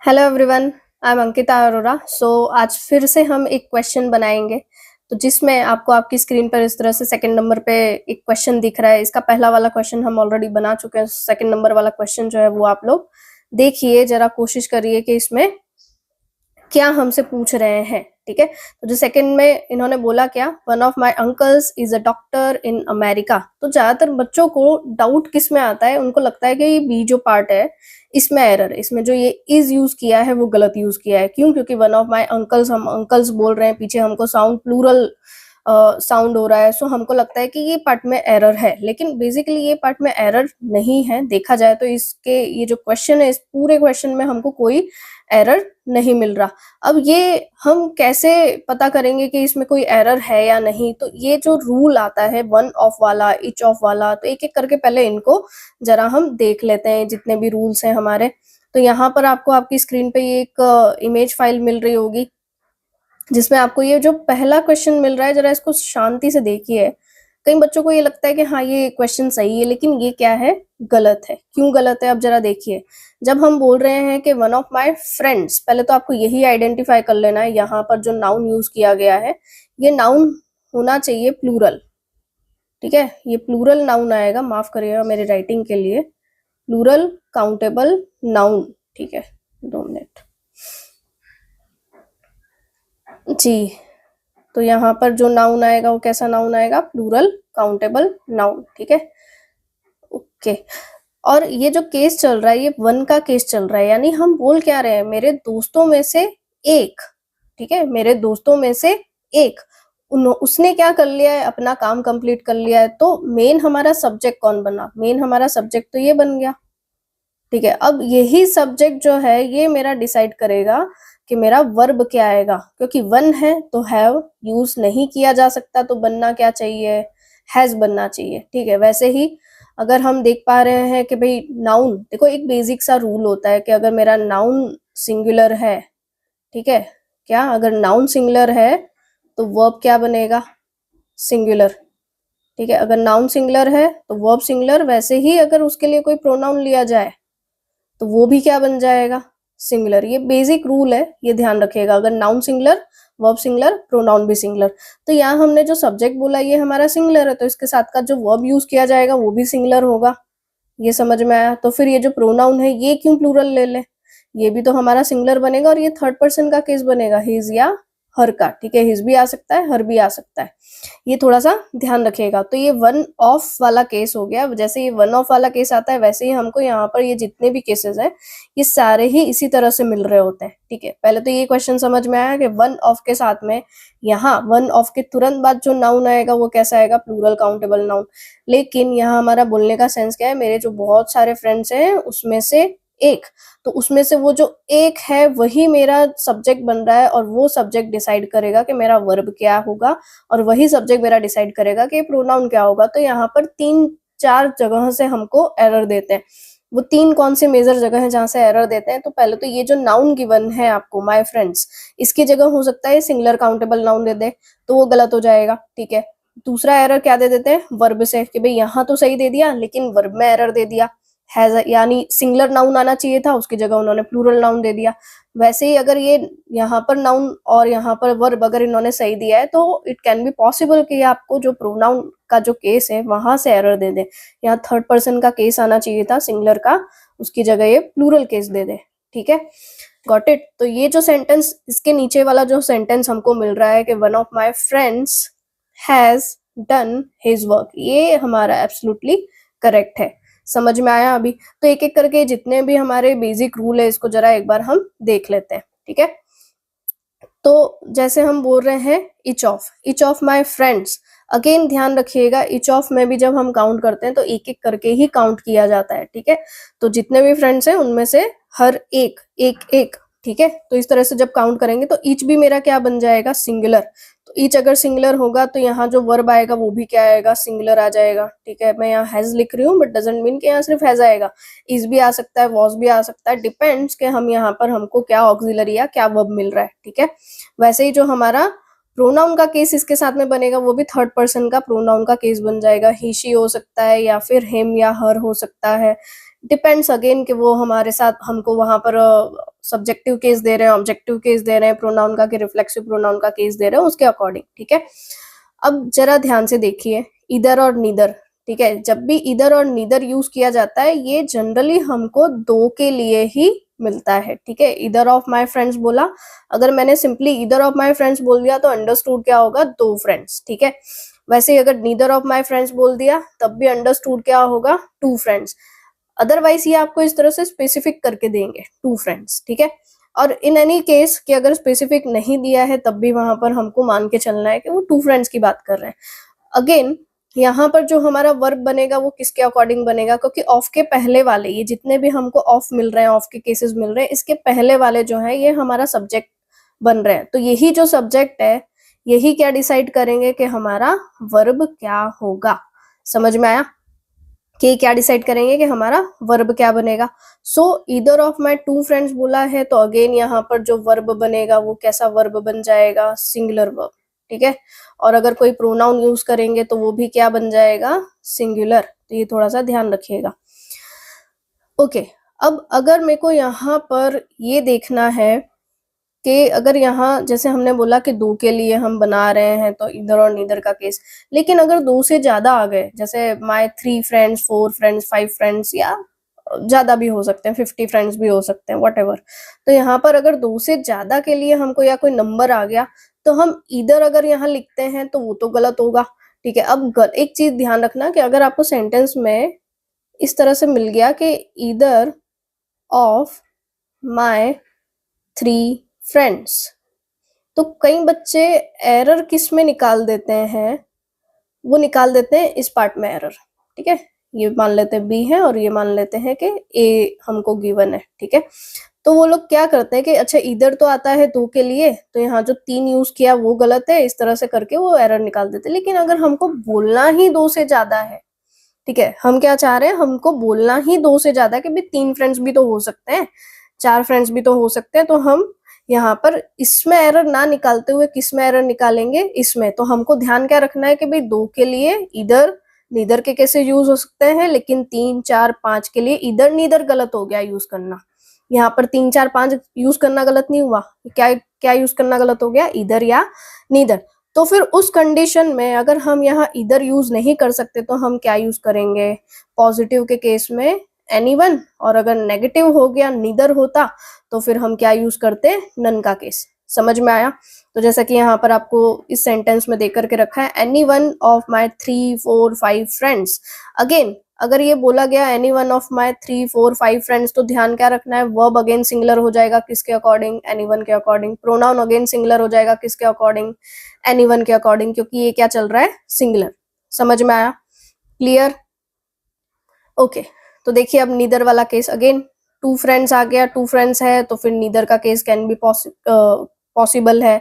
Hello everyone, I am Ankita Arora. आज फिर से हम एक क्वेश्चन बनाएंगे, तो जिसमें आपको आपकी स्क्रीन पर इस तरह से सेकंड नंबर पे एक क्वेश्चन दिख रहा है। इसका पहला वाला क्वेश्चन हम ऑलरेडी बना चुके हैं। सेकंड नंबर वाला क्वेश्चन जो है वो आप लोग देखिए, जरा कोशिश करिए कि इसमें क्या हमसे पूछ रहे हैं। ठीक है, तो जो सेकंड में इन्होंने बोला क्या, one of my uncles is a doctor in America. तो ज्यादातर बच्चों को डाउट किस में आता है, उनको लगता है कि ये बी जो पार्ट है इसमें एरर है, इसमें जो ये इज यूज किया है वो गलत यूज किया है। क्यों? क्योंकि वन ऑफ माई अंकल्स, हम अंकल्स बोल रहे हैं, पीछे हमको साउंड प्लूरल साउंड हो रहा है। सो हमको लगता है कि ये पार्ट में एरर है, लेकिन बेसिकली ये पार्ट में एरर नहीं है। देखा जाए तो इसके ये जो क्वेश्चन है, इस पूरे क्वेश्चन में हमको कोई एरर नहीं मिल रहा। अब ये हम कैसे पता करेंगे कि इसमें कोई एरर है या नहीं? तो ये जो रूल आता है वन ऑफ वाला, इच ऑफ वाला, तो एक एक करके पहले इनको जरा हम देख लेते हैं, जितने भी रूल्स हैं हमारे। तो यहाँ पर आपको आपकी स्क्रीन पे ये एक इमेज फाइल मिल रही होगी, जिसमें आपको ये जो पहला क्वेश्चन मिल रहा है, जरा इसको शांति से देखिए। कई बच्चों को ये लगता है कि हाँ ये क्वेश्चन सही है, लेकिन ये क्या है, गलत है। क्यों गलत है? अब जरा देखिए, जब हम बोल रहे हैं कि वन ऑफ माय फ्रेंड्स, पहले तो आपको यही आइडेंटिफाई कर लेना है। यहाँ पर जो नाउन यूज किया गया है, ये नाउन होना चाहिए प्लूरल। ठीक है, ये प्लूरल नाउन आएगा, माफ करिएगा मेरी राइटिंग के लिए। Plural countable noun. ठीक है, 2 मिनट जी। तो यहाँ पर जो नाउन आएगा वो कैसा नाउन आएगा? Plural countable noun. ठीक है, ओके। और ये जो केस चल रहा है, ये वन का केस चल रहा है, यानी हम बोल क्या रहे हैं, मेरे दोस्तों में से एक। ठीक है, मेरे दोस्तों में से एक, उसने क्या कर लिया है, अपना काम कंप्लीट कर लिया है। तो मेन हमारा सब्जेक्ट कौन बना? मेन हमारा सब्जेक्ट तो ये बन गया। ठीक है, अब यही सब्जेक्ट जो है ये मेरा डिसाइड करेगा कि मेरा वर्ब क्या आएगा। क्योंकि वन है तो हैव यूज नहीं किया जा सकता, तो बनना क्या चाहिए? हैज बनना चाहिए। ठीक है, वैसे ही अगर हम देख पा रहे हैं कि भाई नाउन, देखो एक बेसिक सा रूल होता है कि अगर मेरा नाउन सिंगुलर है, ठीक है, क्या अगर नाउन सिंगुलर है तो वर्ब क्या बनेगा? सिंगुलर। ठीक है, अगर नाउन सिंगुलर है तो वर्ब सिंगुलर। वैसे ही अगर उसके लिए कोई प्रोनाउन लिया जाए तो वो भी क्या बन जाएगा? सिंगुलर। ये बेसिक रूल है, ये ध्यान रखिएगा। अगर noun singular, verb singular, pronoun भी सिंगुलर। तो यहाँ हमने जो सब्जेक्ट बोला ये हमारा सिंगुलर है, तो इसके साथ का जो वर्ब यूज किया जाएगा वो भी सिंगुलर होगा। ये समझ में आया? तो फिर ये जो प्रोनाउन है ये क्यों प्लूरल ले ले? ये भी तो हमारा सिंगुलर बनेगा, और ये थर्ड पर्सन का केस बनेगा, हिज या हर का। ठीक है, हिज भी आ सकता है, हर भी आ सकता है। ये थोड़ा सा ध्यान रखिएगा। तो ये वन ऑफ वाला केस हो गया। जैसे ये वन ऑफ वाला केस आता है, वैसे ही हमको यहाँ पर ये जितने भी केसेस हैं ये सारे ही इसी तरह से मिल रहे होते हैं। ठीक है, पहले तो ये क्वेश्चन समझ में आया कि वन ऑफ के साथ में यहाँ वन ऑफ के तुरंत बाद जो नाउन आएगा वो कैसा आएगा? Plural countable noun. लेकिन यहाँ हमारा बोलने का सेंस क्या है? मेरे जो बहुत सारे फ्रेंड्स हैं उसमें से एक, तो उसमें से वो जो एक है वही मेरा सब्जेक्ट बन रहा है, और वो सब्जेक्ट डिसाइड करेगा कि मेरा वर्ब क्या होगा, और वही सब्जेक्ट मेरा डिसाइड करेगा कि प्रोनाउन क्या होगा। तो यहाँ पर 3-4 जगह से हमको एरर देते हैं। वो 3 कौन सी मेजर जगह है जहां से एरर देते हैं? तो पहले तो ये जो नाउन गिवन है आपको, माय फ्रेंड्स, इसकी जगह हो सकता है सिंगुलर काउंटेबल नाउन दे दे, तो वो गलत हो जाएगा। ठीक है, दूसरा एरर क्या दे देते हैं? वर्ब से, कि भाई यहाँ तो सही दे दिया लेकिन वर्ब में एरर दे दिया। हैज, यानी सिंगुलर नाउन आना चाहिए था, उसकी जगह उन्होंने प्लूरल नाउन दे दिया। वैसे ही अगर ये यहाँ पर नाउन और यहाँ पर वर्ब अगर इन्होंने सही दिया है, तो इट कैन बी पॉसिबल कि आपको जो प्रोनाउन का जो केस है वहां से एरर दे दे। यहाँ थर्ड पर्सन का केस आना चाहिए था सिंगुलर का, उसकी जगह ये प्लूरल केस दे दे। ठीक है, गॉट इट? तो ये जो सेंटेंस, इसके नीचे वाला जो सेंटेंस हमको मिल रहा है कि one of my friends has done his work, ये हमारा एब्सोल्युटली करेक्ट है। समझ में आया अभी? तो एक एक करके जितने भी हमारे बेसिक रूल है इसको जरा एक बार हम देख लेते हैं। ठीक है, तो जैसे हम बोल रहे हैं each of my friends, again ध्यान रखिएगा, इच ऑफ में भी जब हम काउंट करते हैं तो एक एक करके ही काउंट किया जाता है। ठीक है, तो जितने भी फ्रेंड्स हैं उनमें से हर एक एक एक। ठीक है, तो इस तरह से जब काउंट करेंगे तो ईच भी मेरा क्या बन जाएगा? सिंगुलर। तो ईच अगर सिंगुलर होगा तो यहाँ जो वर्ब आएगा वो भी क्या आएगा? सिंगुलर आ जाएगा। ठीक है, मैं यहाँ हैज लिख रही हूँ बट डजंट मीन कि यहाँ सिर्फ हैज आएगा, इज भी आ सकता है, वॉज भी आ सकता है, डिपेंड्स कि हम यहाँ पर हमको क्या ऑक्सिलरी या क्या वर्ब मिल रहा है। ठीक है, वैसे ही जो हमारा प्रोनाउन का केस इसके साथ में बनेगा वो भी थर्ड पर्सन का प्रोनाउन का केस बन जाएगा। ही शी हो सकता है, या फिर हिम या हर हो सकता है, डिपेंड्स अगेन कि वो हमारे साथ हमको वहां पर सब्जेक्टिव केस दे रहे हैं, ऑब्जेक्टिव केस दे रहे हैं, प्रोनाउन का कि रिफ्लेक्सिव प्रोनाउन का केस दे रहे हैं, उसके अकॉर्डिंग, ठीक है। अब जरा ध्यान से देखिए, इधर और नीदर, ठीक है, जब भी इधर और नीदर यूज किया जाता है ये जनरली हमको दो के लिए ही मिलता है, ठीक है। इधर ऑफ माय फ्रेंड्स बोला, अगर मैंने सिंपली इधर ऑफ माय फ्रेंड्स बोल दिया तो अंडरस्टूड क्या होगा, दो फ्रेंड्स, ठीक है। वैसे अगर नीदर ऑफ माय फ्रेंड्स बोल दिया तब भी अंडरस्टूड क्या होगा, टू फ्रेंड्स। अदरवाइज ये आपको इस तरह से स्पेसिफिक करके देंगे, टू फ्रेंड्स, ठीक है। और इन एनी केस कि अगर स्पेसिफिक नहीं दिया है तब भी वहां पर हमको मान के चलना है कि वो टू फ्रेंड्स की बात कर रहे हैं। अगेन यहाँ पर जो हमारा वर्ब बनेगा वो किसके अकॉर्डिंग बनेगा, क्योंकि ऑफ के पहले वाले, ये जितने भी हमको ऑफ मिल रहे हैं, ऑफ के केसेस मिल रहे हैं, इसके पहले वाले जो है ये हमारा सब्जेक्ट बन रहे हैं। तो यही जो सब्जेक्ट है यही क्या डिसाइड करेंगे कि हमारा वर्ब क्या होगा। समझ में आया कि क्या डिसाइड करेंगे कि हमारा वर्ब क्या बनेगा। So either of my two friends बोला है तो अगेन यहाँ पर जो वर्ब बनेगा वो कैसा वर्ब बन जाएगा, सिंगुलर वर्ब, ठीक है। और अगर कोई प्रोनाउन यूज करेंगे तो वो भी क्या बन जाएगा, सिंगुलर। तो ये थोड़ा सा ध्यान रखिएगा। ओके, अब अगर मेरे को यहाँ पर ये देखना है कि अगर यहाँ जैसे हमने बोला कि दो के लिए हम बना रहे हैं तो इधर और नीदर का केस, लेकिन अगर दो से ज्यादा आ गए, जैसे माय 3 फ्रेंड्स, 4 फ्रेंड्स, 5 फ्रेंड्स, या ज्यादा भी हो सकते हैं, 50 फ्रेंड्स भी हो सकते हैं, व्हाटएवर। तो यहाँ पर अगर दो से ज्यादा के लिए हमको या कोई नंबर आ गया तो हम इधर अगर यहाँ लिखते हैं तो वो तो गलत होगा, ठीक है। अब एक चीज ध्यान रखना कि अगर आपको सेंटेंस में इस तरह से मिल गया कि इधर ऑफ माय 3 फ्रेंड्स, तो कई बच्चे एरर किस में निकाल देते हैं, वो निकाल देते हैं इस पार्ट में एरर, ठीक है। ये मान लेते हैं बी है और ये मान लेते हैं कि ए हमको गिवन है, ठीक है। तो वो लोग क्या करते हैं कि अच्छा इधर तो आता है दो के लिए, तो यहाँ जो 3 यूज किया वो गलत है, इस तरह से करके वो एरर निकाल देते हैं। लेकिन अगर हमको बोलना ही दो से ज्यादा है, ठीक है, हम क्या चाह रहे हैं, हमको बोलना ही दो से ज्यादा कि भाई 3 फ्रेंड्स भी तो हो सकते हैं, 4 फ्रेंड्स भी तो हो सकते हैं, तो हम यहाँ पर इसमें एरर ना निकालते हुए किस में एरर निकालेंगे, इसमें। तो हमको ध्यान क्या रखना है कि भाई दो के लिए इधर नीदर के कैसे यूज हो सकते हैं, लेकिन 3, 4, 5 के लिए इधर नीदर गलत हो गया यूज करना। यहाँ पर 3, 4, 5 यूज करना गलत नहीं हुआ, क्या क्या यूज करना गलत हो गया, इधर या नीदर। तो फिर उस कंडीशन में अगर हम यहाँ इधर यूज नहीं कर सकते तो हम क्या यूज करेंगे, पॉजिटिव के केस में एनीवन, और अगर नेगेटिव हो गया, नीदर होता, तो फिर हम क्या यूज करते, नन का केस। समझ में आया। तो जैसा कि यहाँ पर आपको इस सेंटेंस में देख करके रखा है, any one of my 3, 4, 5 friends. Again अगर ये बोला गया any one of my 3, 4, 5 friends, तो ध्यान क्या रखना है, वर्ब अगेन सिंगुलर हो जाएगा किसके अकॉर्डिंग, एनी वन के अकॉर्डिंग। प्रोनाउन अगेन सिंगुलर हो जाएगा किसके अकॉर्डिंग, एनी वन के अकॉर्डिंग, क्योंकि ये क्या चल रहा है, सिंगुलर। समझ में आया, क्लियर। ओके, तो देखिए अब नीदर वाला केस, अगेन 2 फ्रेंड्स आ गया, 2 फ्रेंड्स है तो फिर नीदर का केस कैन बी पॉसिबल है,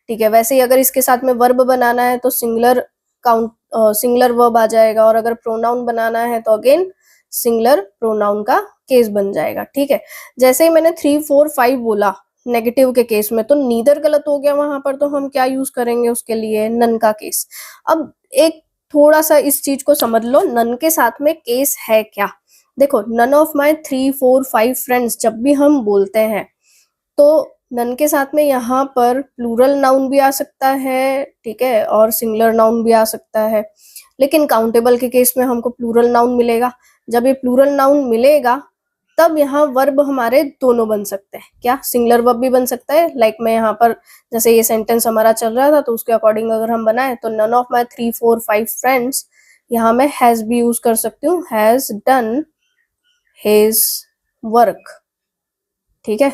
ठीक है। वैसे ही अगर इसके साथ में वर्ब बनाना है तो सिंगुलर सिंगुलर वर्ब आ जाएगा, और अगर प्रोनाउन बनाना है तो अगेन सिंगुलर प्रोनाउन का केस बन जाएगा, ठीक है। जैसे ही मैंने 3, 4, 5 बोला नेगेटिव के केस में, तो नीदर गलत हो गया वहां पर, तो हम क्या यूज करेंगे उसके लिए, नन का केस। अब एक थोड़ा सा इस चीज को समझ लो, नन के साथ में केस है क्या। देखो, नन ऑफ माई 3, 4, 5 फ्रेंड्स जब भी हम बोलते हैं तो नन के साथ में यहाँ पर प्लूरल नाउन भी आ सकता है, ठीक है, और सिंगुलर नाउन भी आ सकता है। लेकिन काउंटेबल के केस में हमको प्लूरल नाउन मिलेगा। जब ये प्लूरल नाउन मिलेगा तब यहाँ वर्ब हमारे दोनों बन सकते हैं, क्या, सिंगुलर वर्ब भी बन सकता है। लाइक मैं यहाँ पर जैसे ये सेंटेंस हमारा चल रहा था तो उसके अकॉर्डिंग अगर हम बनाए तो नन ऑफ माई 3, 4, 5 फ्रेंड्स, यहाँ मैं हैज भी यूज कर सकती हूँ, हैज डन हिज वर्क, ठीक है।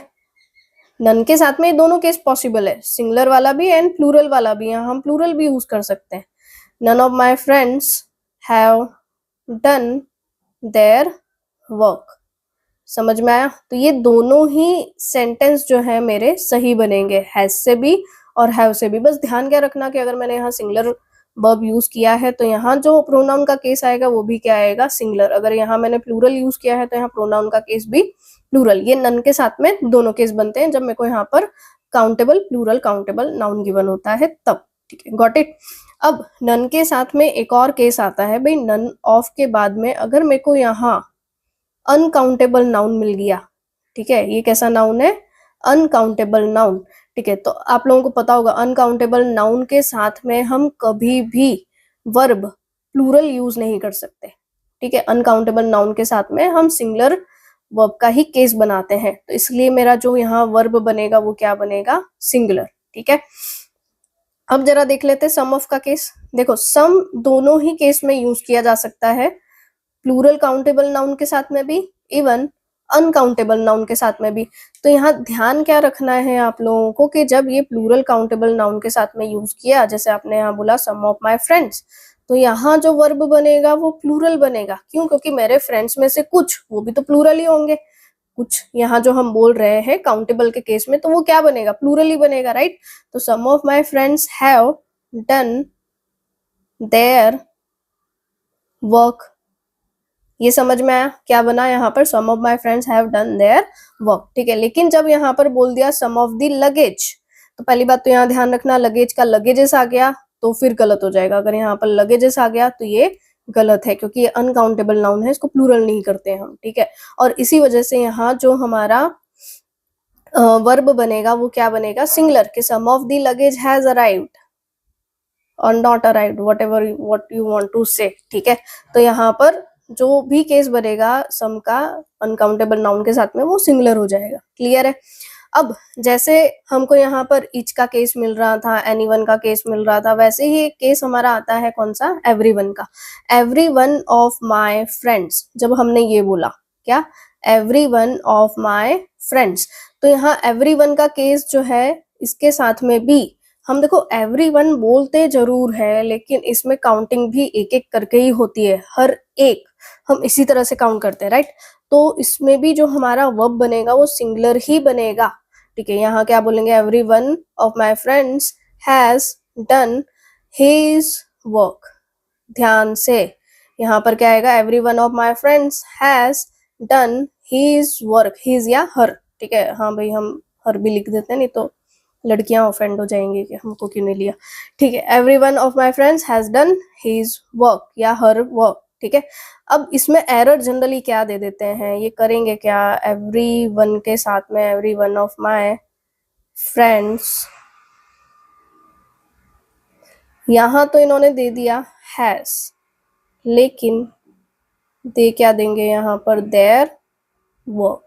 नन के साथ में दोनों केस पॉसिबल है, सिंगुलर वाला भी एंड प्लूरल वाला भी, यहाँ हम प्लूरल भी यूज कर सकते हैं। None of my friends have done their work. समझ में आया। तो ये दोनों ही सेंटेंस जो है मेरे सही बनेंगे, हैज से भी और हैव से भी। बस ध्यान क्या रखना कि अगर मैंने यहाँ सिंगुलर वर्ब यूज किया है तो यहाँ जो प्रोनाउन का केस आएगा वो भी क्या आएगा, सिंगुलर। अगर यहाँ मैंने प्लूरल यूज किया है तो यहाँ प्रोनाउन का केस भी प्लूरल। ये नन के साथ में दोनों केस बनते हैं जब मेरे को यहाँ पर countable plural countable noun given होता है तब, ठीक है, गॉट इट। अब नन के साथ में एक और केस आता है भाई, नन ऑफ के बाद में अगर मेरे को यहाँ अनकाउंटेबल नाउन मिल गया, ठीक है, ये कैसा नाउन है, अनकाउंटेबल नाउन, ठीक है। तो आप लोगों को पता होगा अनकाउंटेबल नाउन के साथ में हम कभी भी वर्ब प्लूरल यूज नहीं कर सकते, ठीक है। अनकाउंटेबल नाउन के साथ में हम सिंगुलर वर्ब का ही केस बनाते हैं, तो इसलिए मेरा जो यहाँ वर्ब बनेगा वो क्या बनेगा, सिंगुलर, ठीक है। अब जरा देख लेते हैं सम ऑफ का केस। देखो सम दोनों ही केस में यूज किया जा सकता है, प्लूरल काउंटेबल नाउन के साथ में भी, इवन अनकाउंटेबल नाउन के साथ में भी। तो यहाँ ध्यान क्या रखना है आप लोगों को कि जब ये प्लूरल काउंटेबल नाउन के साथ में यूज किया, जैसे आपने यहाँ बोला सम ऑफ माय फ्रेंड्स, तो यहाँ जो वर्ब बनेगा वो प्लूरल बनेगा। क्यों? क्योंकि मेरे फ्रेंड्स में से कुछ वो भी तो प्लूरल ही होंगे, कुछ यहाँ जो हम बोल रहे हैं काउंटेबल के केस में, तो वो क्या बनेगा, प्लूरल ही बनेगा, राइट। तो some of my friends have done their work, ये समझ में आया क्या बना यहाँ पर, some of my friends have done their work, ठीक है। लेकिन जब यहाँ पर बोल दिया सम ऑफ द लगेज, तो पहली बात तो यहाँ ध्यान रखना लगेज का लगेजेस आ गया तो फिर गलत हो जाएगा। अगर यहाँ पर लगेजेस आ गया तो ये गलत है, क्योंकि ये अनकाउंटेबल नाउन है, इसको प्लूरल नहीं करते हम, ठीक है। और इसी वजह से यहाँ जो हमारा वर्ब बनेगा वो क्या बनेगा, सिंगुलर, कि some of the luggage has arrived और not arrived, what you want to say, ठीक है। तो यहाँ पर जो भी केस बनेगा सम का अनकाउंटेबल नाउन के साथ में वो सिंगुलर हो जाएगा, क्लियर है। अब जैसे हमको यहाँ पर ईच का केस मिल रहा था, एनीवन का केस मिल रहा था, वैसे ही एक केस हमारा आता है कौन सा, एवरीवन का। एवरीवन ऑफ माय फ्रेंड्स, जब हमने ये बोला क्या, एवरीवन ऑफ माय फ्रेंड्स, तो यहाँ एवरीवन का केस जो है इसके साथ में भी हम देखो एवरीवन बोलते जरूर है, लेकिन इसमें काउंटिंग भी एक एक करके ही होती है, हर एक हम इसी तरह से काउंट करते हैं, राइट। तो इसमें भी जो हमारा वर्ब बनेगा वो सिंगुलर ही बनेगा, ठीक है। यहाँ क्या बोलेंगे, everyone of my friends has done his work, ध्यान से यहाँ पर क्या आएगा, everyone of my friends has done his work, his या हर, ठीक है। हाँ भाई हम हर भी लिख देते हैं, नहीं तो लड़कियां ऑफेंड हो जाएंगी कि हमको क्यों नहीं लिया, ठीक है। Everyone of my friends has done his work या हर वर्क, ठीक है। अब इसमें एरर जनरली क्या दे देते हैं, ये करेंगे क्या, एवरीवन के साथ में एवरीवन ऑफ माय फ्रेंड्स, यहां तो इन्होंने दे दिया हैज, लेकिन दे क्या देंगे यहाँ पर, देयर वर्क।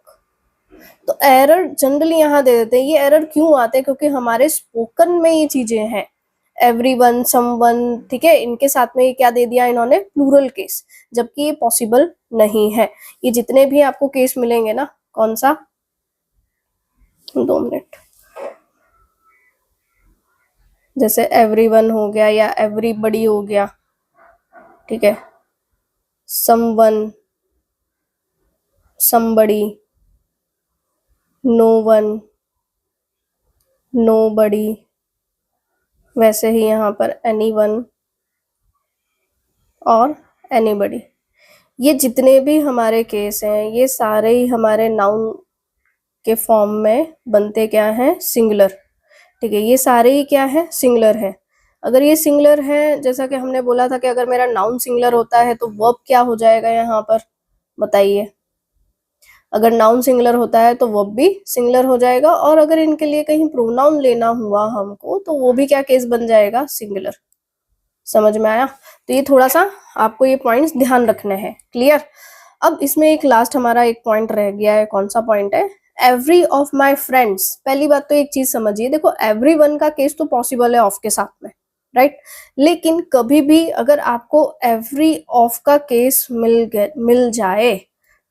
तो एरर जनरली यहाँ दे देते हैं। ये एरर क्यों आते हैं, क्योंकि हमारे स्पोकन में ये चीजें हैं, एवरीवन, समवन, ठीक है, इनके साथ में ये क्या दे दिया इन्होंने, प्लूरल केस, जबकि ये पॉसिबल नहीं है। ये जितने भी आपको केस मिलेंगे ना, कौन सा, 2 मिनट, जैसे एवरीवन हो गया या एवरीबडी हो गया, ठीक है, someone, somebody, no one, nobody, वैसे ही यहाँ पर एनीवन और एनीबडी, ये जितने भी हमारे केस हैं ये सारे ही हमारे नाउन के फॉर्म में बनते क्या हैं, सिंगुलर, ठीक है। ये सारे ही क्या है, सिंगुलर है। अगर ये सिंगुलर है, जैसा कि हमने बोला था कि अगर मेरा नाउन सिंगुलर होता है तो वर्ब क्या हो जाएगा यहाँ पर, बताइए। अगर नाउन सिंगुलर होता है तो वर्ब भी सिंगुलर हो जाएगा, और अगर इनके लिए कहीं प्रोनाउन लेना हुआ हमको तो वो भी क्या केस बन जाएगा, सिंगुलर। समझ में आया। तो ये थोड़ा सा आपको ये पॉइंट्स ध्यान रखने हैं, क्लियर। अब इसमें एक लास्ट हमारा एक पॉइंट रह गया है, कौन सा पॉइंट है, एवरी ऑफ माय फ्रेंड्स। पहली बात तो एक चीज समझिए, देखो एवरीवन का केस तो पॉसिबल है ऑफ के साथ में, राइट। लेकिन कभी भी अगर आपको एवरी ऑफ का केस मिल जाए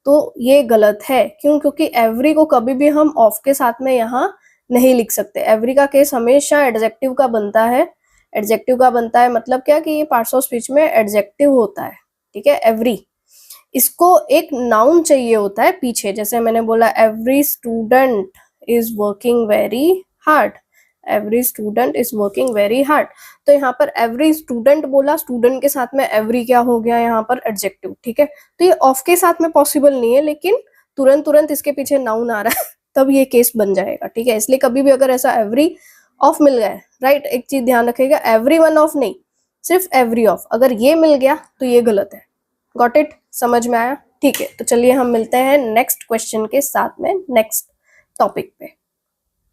तो ये गलत है। क्यों? क्योंकि एवरी को कभी भी हम ऑफ के साथ में यहाँ नहीं लिख सकते। एवरी का केस हमेशा एडजेक्टिव का बनता है। एडजेक्टिव का बनता है मतलब क्या, कि ये पार्ट्स ऑफ स्पीच में एडजेक्टिव होता है, ठीक है। एवरी, इसको एक नाउन चाहिए होता है पीछे, जैसे मैंने बोला every student is working very hard, every student is working very hard. तो यहाँ पर एवरी स्टूडेंट बोला, स्टूडेंट के साथ में एवरी क्या हो गया यहाँ पर, एडजेक्टिव, ठीक है। तो ये ऑफ के साथ में पॉसिबल नहीं है, लेकिन तुरंत इसके पीछे नाउन आ रहा है तब ये केस बन जाएगा, ठीक है। इसलिए कभी भी अगर ऐसा एवरी ऑफ मिल गया, राइट, एक चीज ध्यान रखिएगा, एवरीवन ऑफ नहीं, सिर्फ एवरी ऑफ, अगर ये मिल गया तो ये गलत है। गॉट इट, समझ में आया, ठीक है। तो चलिए हम मिलते हैं नेक्स्ट क्वेश्चन के साथ में नेक्स्ट टॉपिक पे।